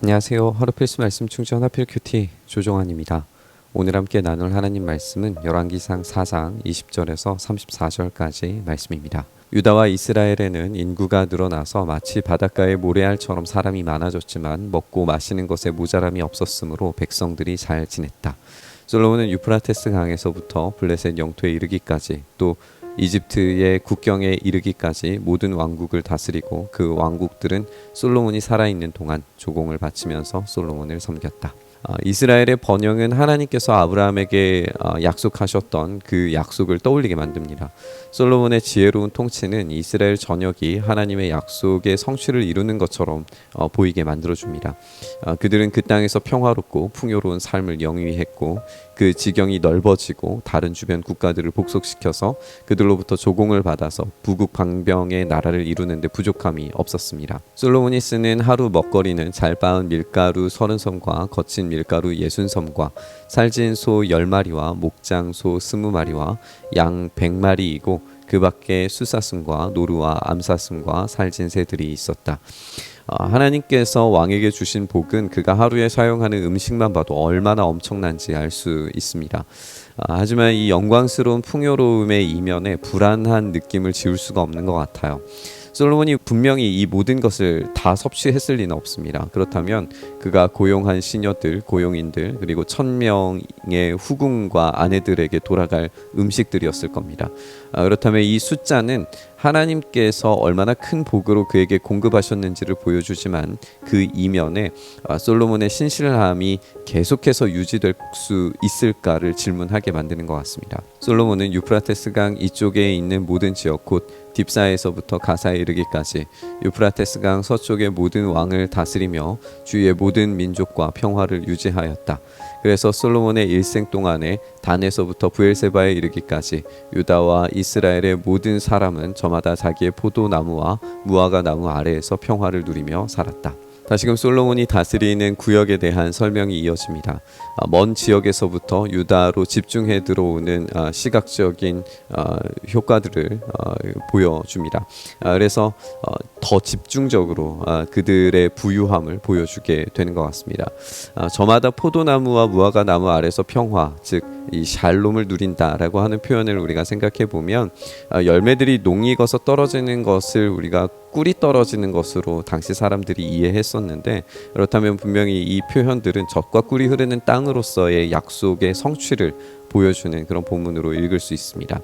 안녕하세요. 하루 필수 말씀 충전 하필 큐티 조종환입니다. 오늘 함께 나눌 하나님 말씀은 열왕기상 4장 20절에서 34절까지 말씀입니다. 유다와 이스라엘에는 인구가 늘어나서 마치 바닷가의 모래알처럼 사람이 많아졌지만 먹고 마시는 것에 모자람이 없었으므로 백성들이 잘 지냈다. 솔로몬은 유프라테스 강에서부터 블레셋 영토에 이르기까지 또 이집트의 국경에 이르기까지 모든 왕국을 다스리고 그 왕국들은 솔로몬이 살아있는 동안 조공을 바치면서 솔로몬을 섬겼다. 이스라엘의 번영은 하나님께서 아브라함에게 약속하셨던 그 약속을 떠올리게 만듭니다. 솔로몬의 지혜로운 통치는 이스라엘 전역이 하나님의 약속의 성취를 이루는 것처럼 보이게 만들어줍니다. 그들은 그 땅에서 평화롭고 풍요로운 삶을 영위했고 그 지경이 넓어지고 다른 주변 국가들을 복속시켜서 그들로부터 조공을 받아서 부국 방병의 나라를 이루는 데 부족함이 없었습니다. 솔로몬이 쓰는 하루 먹거리는 잘 빻은 밀가루 30섬과 거친 밀가루 60섬과 살진 소 10마리와 목장 소 20마리와 양 100마리이고 그 밖에 숫사슴과 노루와 암사슴과 살진 새들이 있었다. 하나님께서 왕에게 주신 복은 그가 하루에 사용하는 음식만 봐도 얼마나 엄청난지 알 수 있습니다. 하지만 이 영광스러운 풍요로움의 이면에 불안한 느낌을 지울 수가 없는 것 같아요. 솔로몬이 분명히 이 모든 것을 다 섭취했을 리는 없습니다. 그렇다면 그가 고용한 시녀들, 고용인들 그리고 1000명의 후궁과 아내들에게 돌아갈 음식들이었을 겁니다. 그렇다면 이 숫자는 하나님께서 얼마나 큰 복으로 그에게 공급하셨는지를 보여주지만 그 이면에 솔로몬의 신실함이 계속해서 유지될 수 있을까를 질문하게 만드는 것 같습니다. 솔로몬은 유프라테스 강 이쪽에 있는 모든 지역 곧 딥사에서부터 가사에 이르기까지 유프라테스 강 서쪽의 모든 왕을 다스리며 주위의 모든 민족과 평화를 유지하였다. 그래서 솔로몬의 일생 동안에 단에서부터 브엘세바에 이르기까지 유다와 이스라엘의 모든 사람은 저마다 자기의 포도나무와 무화과 나무 아래에서 평화를 누리며 살았다. 다시금 솔로몬이 다스리는 구역에 대한 설명이 이어집니다. 먼 지역에서부터 유다로 집중해 들어오는 시각적인 효과들을 보여줍니다. 그래서 더 집중적으로 그들의 부유함을 보여주게 되는 것 같습니다. 저마다 포도나무와 무화과 나무 아래서 평화, 즉 이 샬롬을 누린다라고 하는 표현을 우리가 생각해 보면 열매들이 농익어서 떨어지는 것을 우리가 꿀이 떨어지는 것으로 당시 사람들이 이해했었는데, 그렇다면 분명히 이 표현들은 젖과 꿀이 흐르는 땅으로서의 약속의 성취를 보여주는 그런 본문으로 읽을 수 있습니다.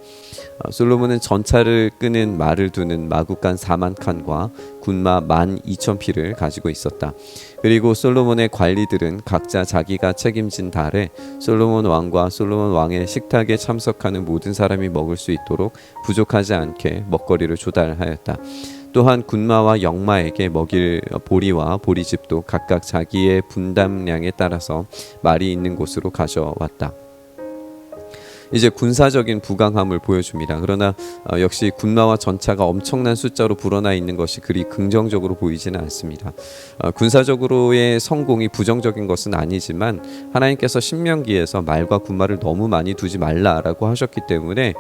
솔로몬은 전차를 끄는 말을 두는 마구간 4만 칸과 군마 12,000匹를 가지고 있었다. 그리고 솔로몬의 관리들은 각자 자기가 책임진 달에 솔로몬 왕과 솔로몬 왕의 식탁에 참석하는 모든 사람이 먹을 수 있도록 부족하지 않게 먹거리를 조달하였다. 또한 군마와 영마에게 먹일 보리와 보리즙도 각각 자기의 분담량에 따라서 말이 있는 곳으로 가져왔다. 이제 군사적인 부강함을 보여줍니다. 그러나 역시 군마와 전차가 엄청난 숫자로 불어나 있는 것이 그리 긍정적으로 보이지는 않습니다. 군사적으로의 성공이 부정적인 것은 아니지만 하나님께서 신명기에서 말과 군마를 너무 많이 두지 말라라고 하셨기 때문에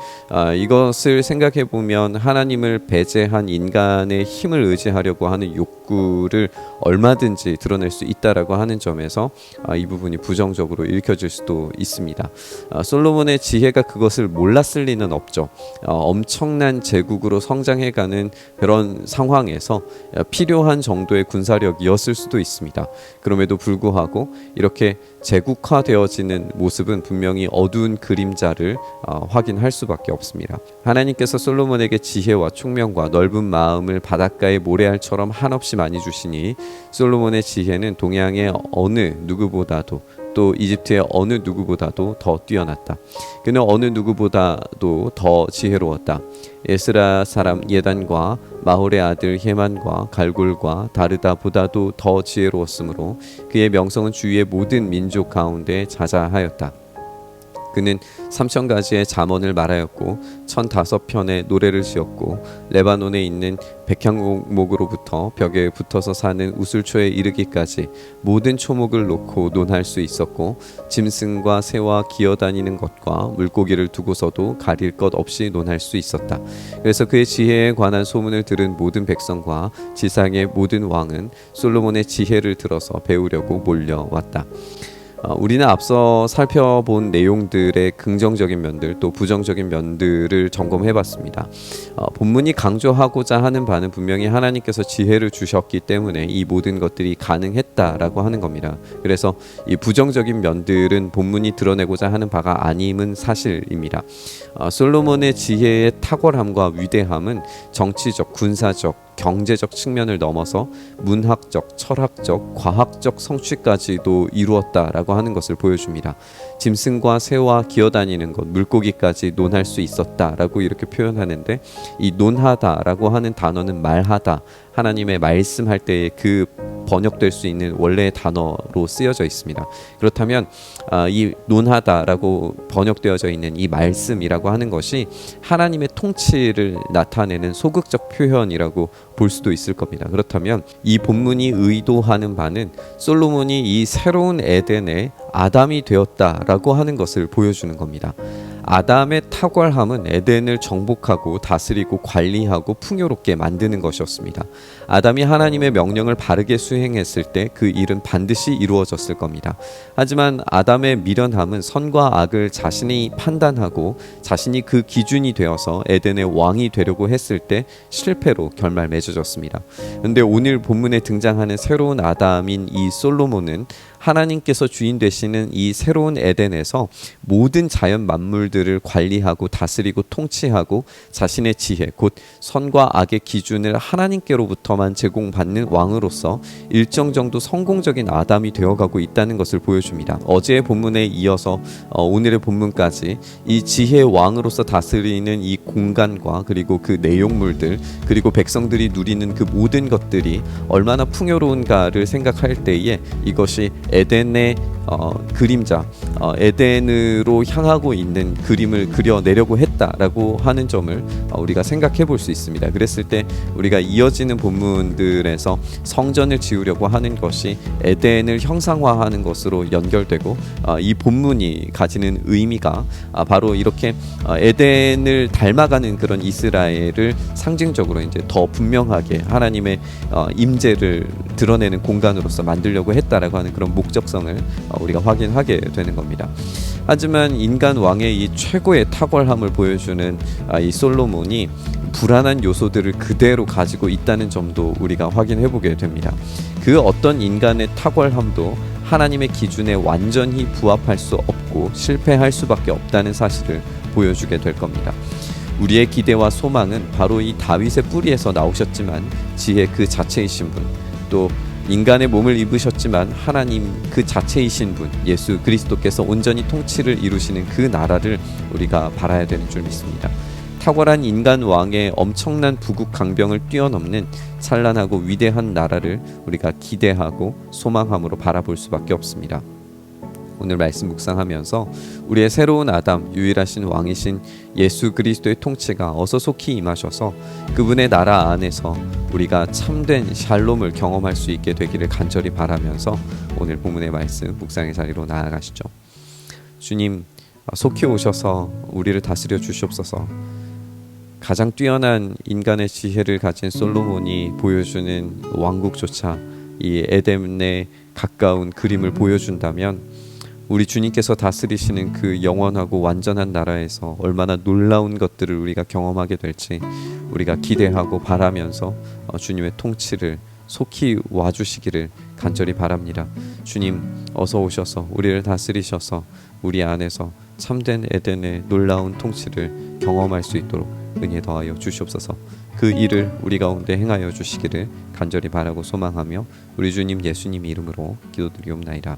이것을 생각해 보면 하나님을 배제한 인간의 힘을 의지하려고 하는 욕구를 얼마든지 드러낼 수 있다라고 하는 점에서 이 부분이 부정적으로 읽혀질 수도 있습니다. 솔로몬의 지혜가 그것을 몰랐을 리는 없죠. 엄청난 제국으로 성장해가는 그런 상황에서 필요한 정도의 군사력이었을 수도 있습니다. 그럼에도 불구하고 이렇게 제국화되어지는 모습은 분명히 어두운 그림자를 확인할 수밖에 없습니다. 하나님께서 솔로몬에게 지혜와 총명과 넓은 마음을 바닷가의 모래알처럼 한없이 많이 주시니 솔로몬의 지혜는 동양의 어느 누구보다도 또 이집트의 어느 누구보다도 더 뛰어났다. 그는 어느 누구보다도 더 지혜로웠다. 에스라 사람 예단과 마홀의 아들 헤만과 갈골과 다르다보다도 더 지혜로웠으므로 그의 명성은 주위의 모든 민족 가운데 자자하였다. 그는 3,000가지의 잠언을 말하였고 1,005편의 노래를 지었고 레바논에 있는 백향목으로부터 벽에 붙어서 사는 우슬초에 이르기까지 모든 초목을 놓고 논할 수 있었고 짐승과 새와 기어다니는 것과 물고기를 두고서도 가릴 것 없이 논할 수 있었다. 그래서 그의 지혜에 관한 소문을 들은 모든 백성과 지상의 모든 왕은 솔로몬의 지혜를 들어서 배우려고 몰려왔다. 우리는 앞서 살펴본 내용들의 긍정적인 면들 또 부정적인 면들을 점검해봤습니다. 본문이 강조하고자 하는 바는 분명히 하나님께서 지혜를 주셨기 때문에 이 모든 것들이 가능했다라고 하는 겁니다. 그래서 이 부정적인 면들은 본문이 드러내고자 하는 바가 아님은 사실입니다. 솔로몬의 지혜의 탁월함과 위대함은 정치적, 군사적, 경제적 측면을 넘어서 문학적, 철학적, 과학적 성취까지도 이루었다라고 하는 것을 보여줍니다. 짐승과 새와 기어다니는 것, 물고기까지 논할 수 있었다라고 이렇게 표현하는데 이 논하다라고 하는 단어는 말하다, 하나님의 말씀할 때에 그 번역될 수 있는 원래의 단어로 쓰여져 있습니다. 그렇다면 이 논하다라고 번역되어져 있는 이 말씀이라고 하는 것이 하나님의 통치를 나타내는 소극적 표현이라고 볼 수도 있을 겁니다. 그렇다면 이 본문이 의도하는 바는 솔로몬이 이 새로운 에덴의 아담이 되었다라고 하는 것을 보여주는 겁니다. 아담의 탁월함은 에덴을 정복하고 다스리고 관리하고 풍요롭게 만드는 것이었습니다. 아담이 하나님의 명령을 바르게 수행했을 때 그 일은 반드시 이루어졌을 겁니다. 하지만 아담의 미련함은 선과 악을 자신이 판단하고 자신이 그 기준이 되어서 에덴의 왕이 되려고 했을 때 실패로 결말 맺어졌습니다. 그런데 오늘 본문에 등장하는 새로운 아담인 이 솔로몬은 하나님께서 주인 되시는 이 새로운 에덴에서 모든 자연 만물들을 관리하고 다스리고 통치하고 자신의 지혜 곧 선과 악의 기준을 하나님께로부터만 제공받는 왕으로서 일정 정도 성공적인 아담이 되어가고 있다는 것을 보여줍니다. 어제의 본문에 이어서 오늘의 본문까지 이 지혜의 왕으로서 다스리는 이 공간과 그리고 그 내용물들 그리고 백성들이 누리는 그 모든 것들이 얼마나 풍요로운가를 생각할 때에 이것이 에덴의 그림자, 에덴으로 향하고 있는 그림을 그려내려고 했다라고 하는 점을 우리가 생각해 볼 수 있습니다. 그랬을 때 우리가 이어지는 본문들에서 성전을 지으려고 하는 것이 에덴을 형상화하는 것으로 연결되고 이 본문이 가지는 의미가 바로 이렇게 에덴을 닮아가는 그런 이스라엘을 상징적으로 이제 더 분명하게 하나님의 임재를 드러내는 공간으로서 만들려고 했다라고 하는 그런 목적성을 우리가 확인하게 되는 겁니다. 하지만 인간 왕의 이 최고의 탁월함을 보여주는 이 솔로몬이 불안한 요소들을 그대로 가지고 있다는 점도 우리가 확인해 보게 됩니다. 그 어떤 인간의 탁월함도 하나님의 기준에 완전히 부합할 수 없고 실패할 수밖에 없다는 사실을 보여주게 될 겁니다. 우리의 기대와 소망은 바로 이 다윗의 뿌리에서 나오셨지만 지혜 그 자체이신 분, 또 인간의 몸을 입으셨지만 하나님 그 자체이신 분 예수 그리스도께서 온전히 통치를 이루시는 그 나라를 우리가 바라야 되는 줄 믿습니다. 탁월한 인간 왕의 엄청난 부국 강병을 뛰어넘는 찬란하고 위대한 나라를 우리가 기대하고 소망함으로 바라볼 수밖에 없습니다. 오늘 말씀 묵상하면서 우리의 새로운 아담, 유일하신 왕이신 예수 그리스도의 통치가 어서 속히 임하셔서 그분의 나라 안에서 우리가 참된 샬롬을 경험할 수 있게 되기를 간절히 바라면서 오늘 본문의 말씀 묵상의 자리로 나아가시죠. 주님, 속히 오셔서 우리를 다스려 주시옵소서. 가장 뛰어난 인간의 지혜를 가진 솔로몬이 보여주는 왕국조차 이 에덴에 가까운 그림을 보여준다면 우리 주님께서 다스리시는 그 영원하고 완전한 나라에서 얼마나 놀라운 것들을 우리가 경험하게 될지 우리가 기대하고 바라면서 주님의 통치를 속히 와주시기를 간절히 바랍니다. 주님 어서 오셔서 우리를 다스리셔서 우리 안에서 참된 에덴의 놀라운 통치를 경험할 수 있도록 은혜 더하여 주시옵소서. 그 일을 우리 가운데 행하여 주시기를 간절히 바라고 소망하며 우리 주님 예수님 이름으로 기도드리옵나이다.